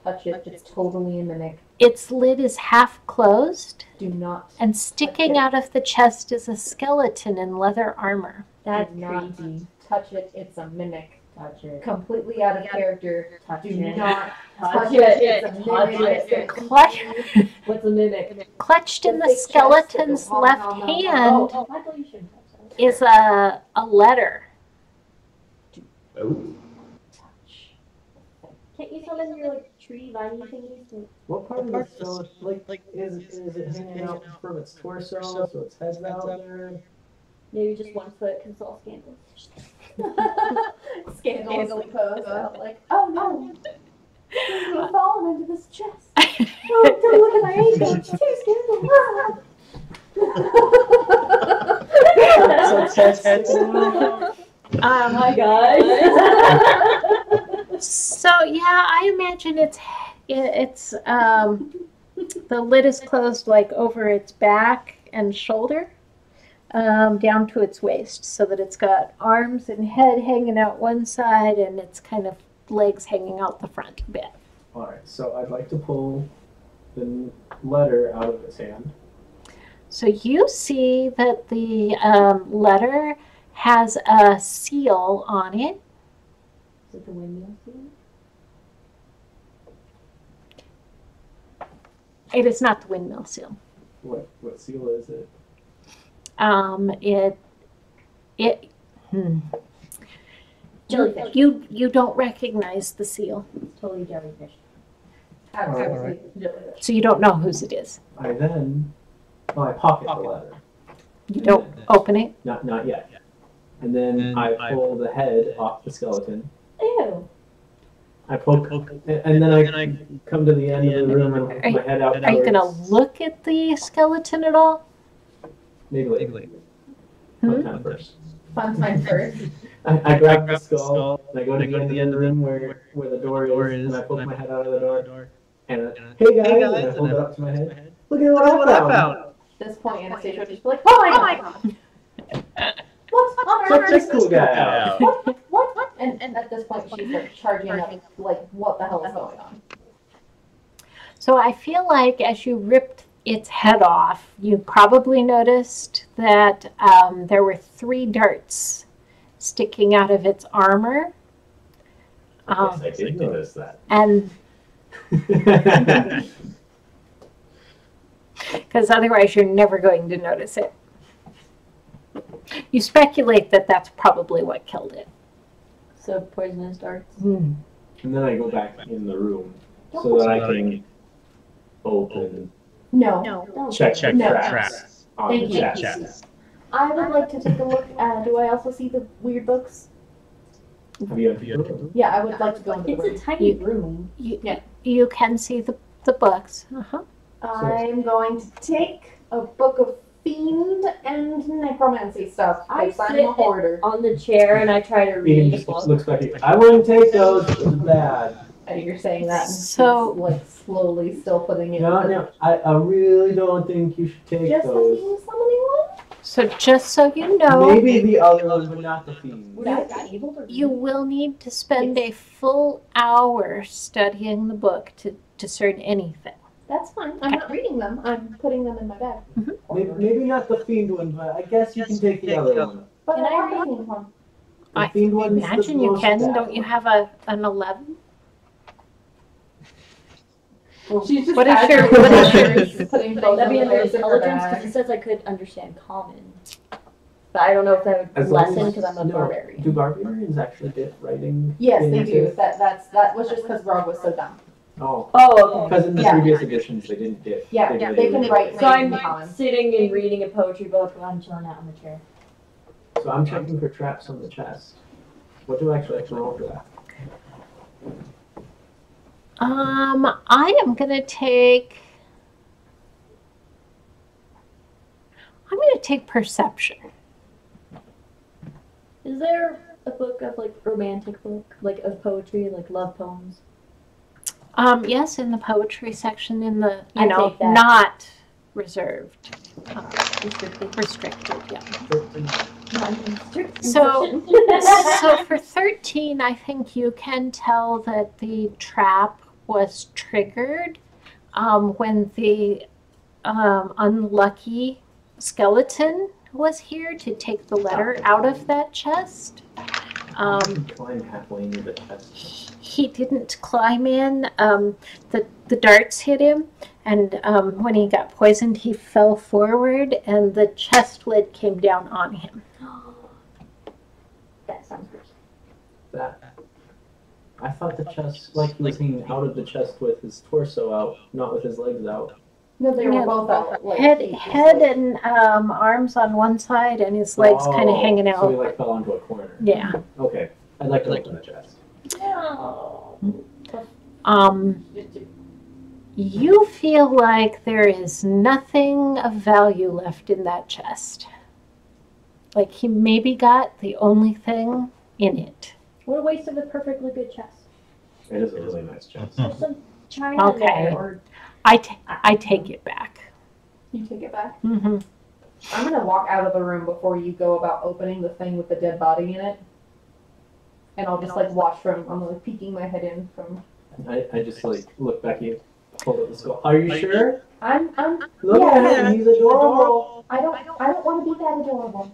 touch it. It's totally a mimic. Its lid is half closed, Do not. and sticking out of the chest is a skeleton in leather armor. That's Do not creepy. touch it. It's a mimic. Touch it. Completely out of character. Touch Do it. not Touch touch it. it. It's a Touch mimic. it. What's a mimic? Clutched in the Big chest skeleton's with a left long hand Oh, I thought you shouldn't touch that. is a letter. Oh. Can't you summon your like tree viney thingies? To... What part of the skeleton, like, is it hanging out from its torso, so its head's out there? Maybe just 1 foot because it's all scandalous. Scandalously posed out like, oh no, you've fallen into this chest. Oh, don't look at my ankle. It's too scandalous. Oh my god. So yeah, I imagine it's the lid is closed like over its back and shoulder, down to its waist, so that it's got arms and head hanging out one side and its kind of legs hanging out the front a bit. Alright, so I'd like to pull the letter out of its hand. So you see that the letter has a seal on it. Is it the windmill scene? It is not the windmill seal. What seal is it? Jellyfish. You don't recognize the seal, It's totally jellyfish. Absolutely. so you don't know whose it is. I pocket the letter. You don't open it. Not yet. And then I pull the head off the skeleton. Ew. I poke, and then I come to the end of the room and hold my head out. Are you gonna towards- look at the skeleton at all? Maybe later. Hmm? Fun time first. Fun time first. I grab the skull, and I go to the end of the room where the door is, and I poke my head out of the door. And hey guys, and I hold it up to my head. Look at what I found. At this point, Anastasia would just be like, oh my god. What's on Check earth? this cool guy out. What? And at this point, she's like charging up, like, what the hell is going on? So I feel like as you ripped its head off, you probably noticed that there were 3 darts sticking out of its armor. Yes, I did notice that. And because otherwise you're never going to notice it. You speculate that that's probably what killed it. So poisonous darts. Hmm. And then I go back in the room so that I can open, No. Don't check do it. No. traps on Thank the you. chest. I would like to take a look at, do I also see the weird books? Have you entered the room? Yeah, I would like to go into the It's room. a tiny room. You can see the books. Uh-huh. I'm going to take a book of fiend and necromancy stuff. I Because I'm sit a hoarder. on the chair and I try to Ian read the just book. looks back at you. I wouldn't take those. It's bad. You're saying that. And So- she's, like slowly still putting it. No, I really don't think you should take Just the those. fiend summoning one? So just so you know, Maybe the other ones, but not the fiend. Would I be able to you read? will need to spend a full hour studying the book to discern anything. That's fine. I'm not reading them. I'm putting them in my bag. Maybe not the fiend one, but I guess you can take the other one. But Can I I want the read? fiend one. The I fiend one's the Imagine you most can. bad Don't you one. have an 11? She's just What is casually your- putting both That'd be of under those in her intelligence because bag. it says I could understand common. But I don't know if that would As long lessen as- because I'm a no, barbarian. Do barbarians actually get writing? Yes, they into do. it? That was just because Rogue was so dumb. Oh, Oh, okay. because in the Yeah. previous editions they didn't get. Yeah, they didn't they can get write it. So I'm common. sitting and reading a poetry book while I'm chilling out on the chair. So I'm checking for traps on the chest. What do I actually have to roll for that? I am gonna take. I'm gonna take perception. Is there a book of like romantic book, like of poetry, like love poems? Yes, in the poetry section, in the I take that. not reserved, Restricted. yeah. Non-restricted. So for 13, I think you can tell that the trap was triggered when the unlucky skeleton was here to take the letter out of that chest. Climb halfway into the chest. He didn't climb in. The darts hit him, and when he got poisoned, he fell forward, and the chest lid came down on him. That sounds good. That. I thought the chest, like he was hanging out of the chest with his torso out, not with his legs out. No, they were Yeah. both out. Like, Head and arms on one side, and his legs kind of hanging So he out. like fell onto a corner. Yeah. Okay. I'd like to open the chest. No. You feel like there is nothing of value left in that chest. Like he maybe got the only thing in it. What a waste of a perfectly good chest. It is a really nice chest. There's some china Okay. there, or I take it back. You take it back. Mm-hmm. I'm gonna walk out of the room before you go about opening the thing with the dead body in it. And I'll just like watch from, I'm like peeking my head in from. I just like look back at you, hold up the skull. Are you sure? I'm Look at him, he's adorable. I don't want to be that adorable.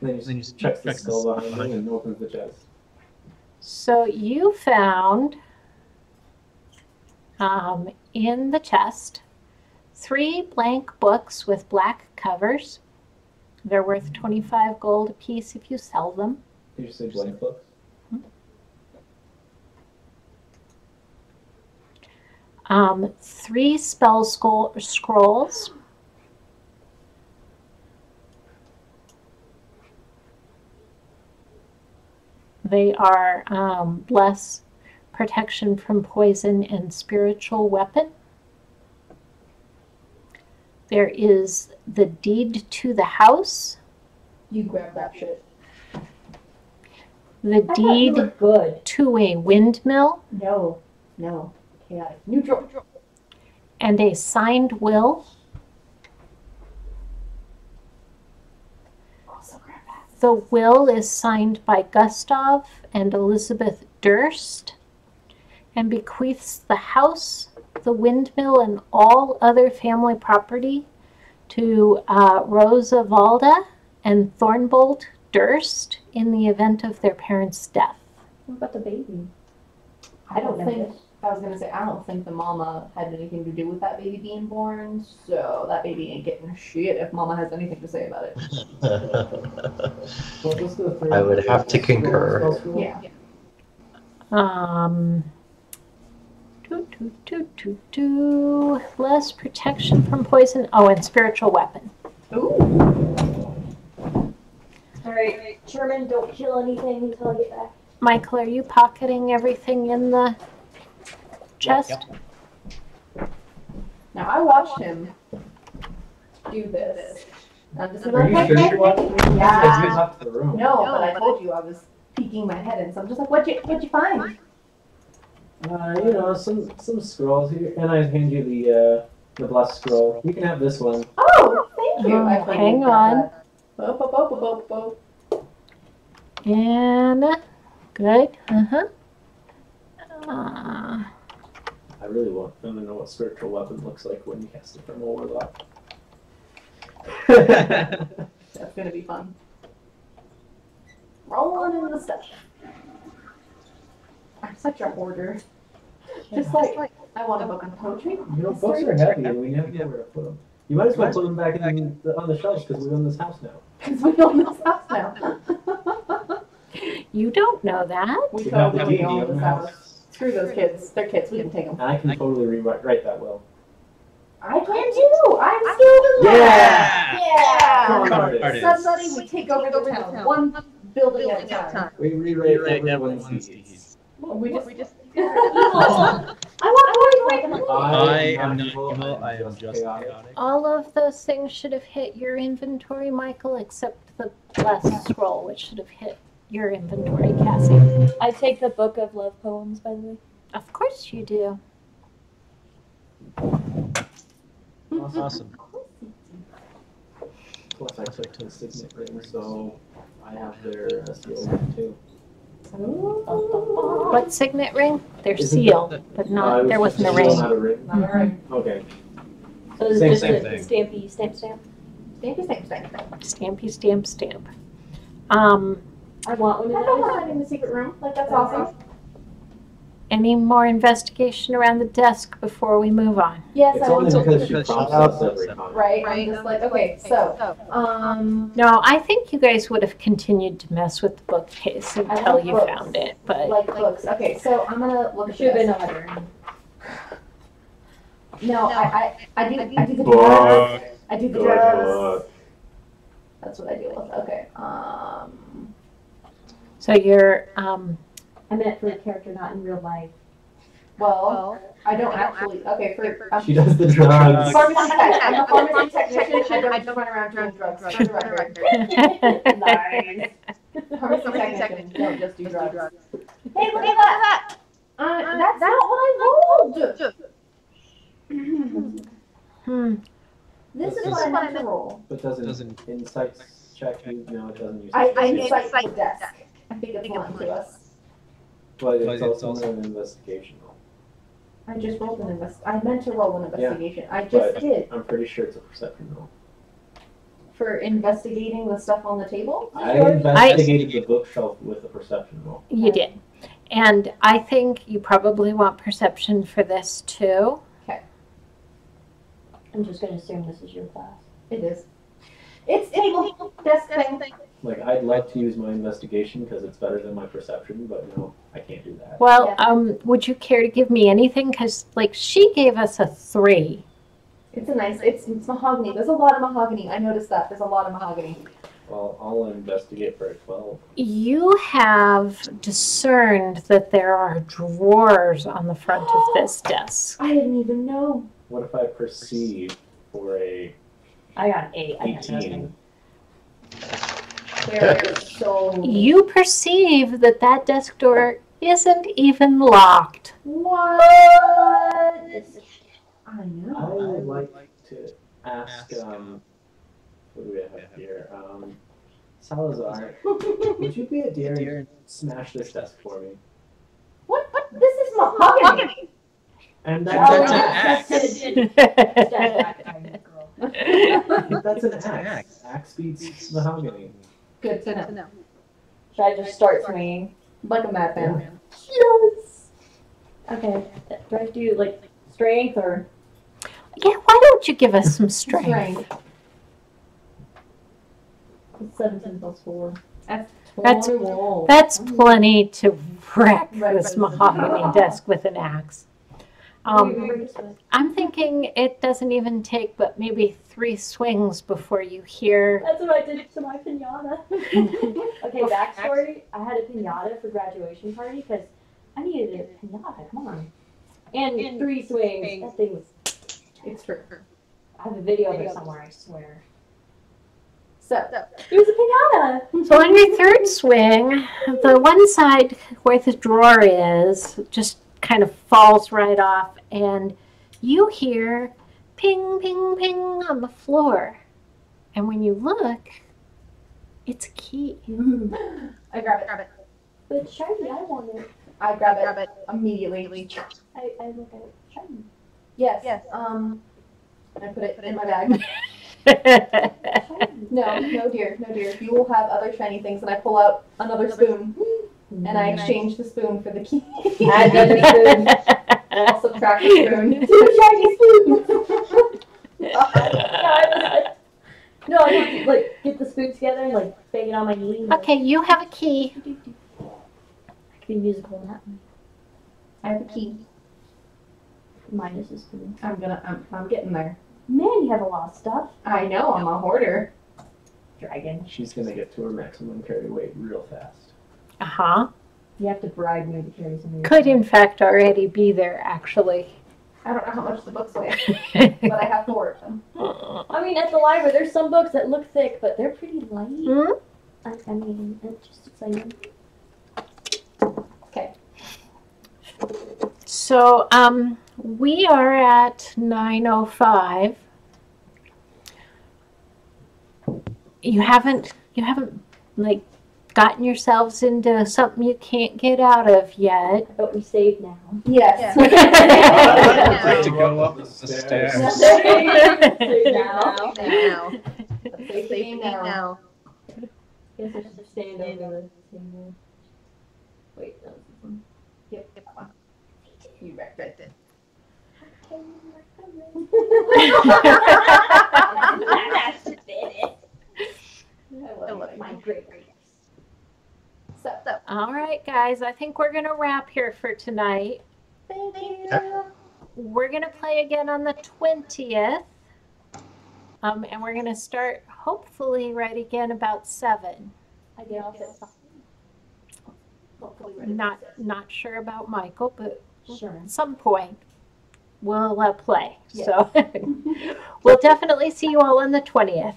Then he just checks the skull behind him and opens the chest. So you found in the chest 3 blank books with black covers. They're worth 25 gold apiece if you sell them. Did you say blank books? 3 spell scrolls. They are bless, protection from poison, and spiritual weapon. There is the deed to the house. You grab that shit. The I thought you deed were good. to a windmill. No. Chaotic. Neutral. And a signed will. Also grab that. The will is signed by Gustav and Elizabeth Durst and bequeaths the house, the windmill, and all other family property to Rosa Valda and Thornbolt Durst in the event of their parents' death. What about the baby? I don't know think. this. I was gonna say I don't think the mama had anything to do with that baby being born, so that baby ain't getting shit if mama has anything to say about it. I would have to concur. Yeah. Less protection from poison. Oh, and spiritual weapon. Ooh. Alright, Sherman, don't kill anything until I get back. Michael, are you pocketing everything in the chest? Now I watched him do this. I'm just Are you like, sure you watched me? Yeah. Because you left the room. No, but I told you I was peeking my head in, so I'm just like, what'd you find? You know, some scrolls here, and I hand you the blessed scroll. You can have this one. Oh, thank you. Oh, I totally hang grabbed on. that. Bo. And good. I really want them to know what spiritual weapon looks like when you cast it from a warlock. That's gonna be fun. Rolling in the stuff. I'm such a hoarder. Just like, I want a book on poetry. You know, books are heavy, and we never know where to put them. You might as well put them back on the shelves because we own this house now. Because we own this house now. You don't know that. We We have the totally deed own of this the house. house. Screw those kids. They're kids. We can take them. And I can totally rewrite that will. I can too. I'm still doing that. Come Yeah. on, artist. Somebody would take over the town. $1 building at a time. We rewrite everyone's deeds. We just. I want I am not evil, I am just chaotic. All of those things should have hit your inventory, Michael, except the last scroll, which should have hit your inventory, Cassie. I take the book of love poems, by the way. Of course you do. Awesome. Plus, I took the signet ring, so I have their seal too. What signet ring? They're Isn't sealed, but not. There wasn't a ring. Not a ring. Not a ring. Okay. So it's Same just thing. the stampy stamp. Stampy. Stampy stamp stamp. I want one I of thought those. that in the secret room. Like, that's awesome. Any more investigation around the desk before we move on? Yes, It's I only want because to. she prompts us every time. Right? I'm just like, okay, so, No, I think you guys would have continued to mess with the bookcase until like you books. found it, but like books. Okay, so I'm gonna look at Should have been this. a letter. No, I do the drugs. Book. I do the Good drugs. book. That's what I deal with. Okay. so you're I meant for a character, not in real life. Well, I don't actually. Okay, for She does the drugs. pharmacy tech. I'm a pharmacy technician. I don't run around doing drugs. For the record. Nice. Pharmacy technicians don't just do drugs. Hey, look at that. That's not what I rolled. This is what I meant to roll. But doesn't insights check you? No, it doesn't use I insight the desk. I think it's lying to us. But it's also an investigation. I just rolled an I meant to roll an investigation. I just But did. I'm pretty sure it's a perception roll. For investigating the stuff on the table? I investigated the bookshelf with a perception roll. You did. And I think you probably want perception for this too. I'm just gonna assume this is your class. It is. It's table, desk thing. Like, I'd like to use my investigation because it's better than my perception, but no, I can't do that. Well, would you care to give me anything? Because, like, she gave us a 3. It's a nice, it's mahogany. There's a lot of mahogany. I noticed that. There's a lot of mahogany. Well, I'll investigate for a 12. You have discerned that there are drawers on the front of this desk. I didn't even know. What if I perceive for a I got an 8. I got 18? nothing. They're so... You perceive that that desk door isn't even locked. What? I I know. would like to ask, what do we have here? Salazar, would you be a dear and smash this desk for me? What? This is mahogany. And That's an that's an axe. Axe beats mahogany. Good to know. Should I just start swinging? Like a madman. Yes! Okay. Do I have to do, like, strength or? Yeah, why don't you give us some strength? It's 17 plus 4. That's plenty to wreck this mahogany desk with an axe. I'm thinking it doesn't even take but maybe 3 swings before you hear. That's what I did to my pinata. Okay, backstory. I had a pinata for graduation party because I needed a pinata. Come on. And 3 swings. That thing was. It's true. I have a video of it somewhere, I swear. So, It was a pinata! So on your 3rd swing, the one side where the drawer is just kind of falls right off, and you hear ping, ping, ping on the floor. And when you look, it's a key. I grab it. But shiny, I want it. I grab it immediately. I look at it. Shiny. Yes. And I put it in my bag. No, dear. You will have other shiny things, and I pull out another spoon, and I exchange the spoon for the key. Add the spoon. I'll subtract the spoon. 2 shiny spoons. No, I have to, like, get the spoon together and, like, bang it on my knee. And, Okay, you have a key. I could be musical in that one. I have a key. Minus a spoon. I'm getting there. Man, you have a lot of stuff. I know, I'm a hoarder. dragon. She's gonna get to her maximum carry weight real fast. Uh-huh. You have to bribe me to carry something. Could in fact already be there, actually. I don't know how much the books weigh, but I have 4 of them. I mean, at the library, there's some books that look thick, but they're pretty light. Hmm? I mean, it's just exciting. Okay. So, we are at 9:05. You haven't like gotten yourselves into something you can't get out of yet. But we save now. Yes. I'd like to go up the stairs. Save now. Now. Save now. Guess I should stand over the table. Wait, that was this one. Yep. You right there. That's it. I love My great. So, All right, guys, I think we're gonna wrap here for tonight. thank you. We're gonna play again on the 20th. And we're gonna start hopefully right again about 7. I get off at 5. Hopefully ready. Not sure about Michael, but Sure. at some point we'll play. Yes. So we'll definitely see you all on the 20th.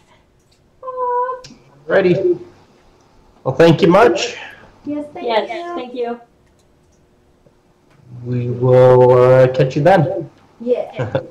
Ready. Well, thank you much. Yes, thank Yes, you. thank you. We will catch you then. Yeah.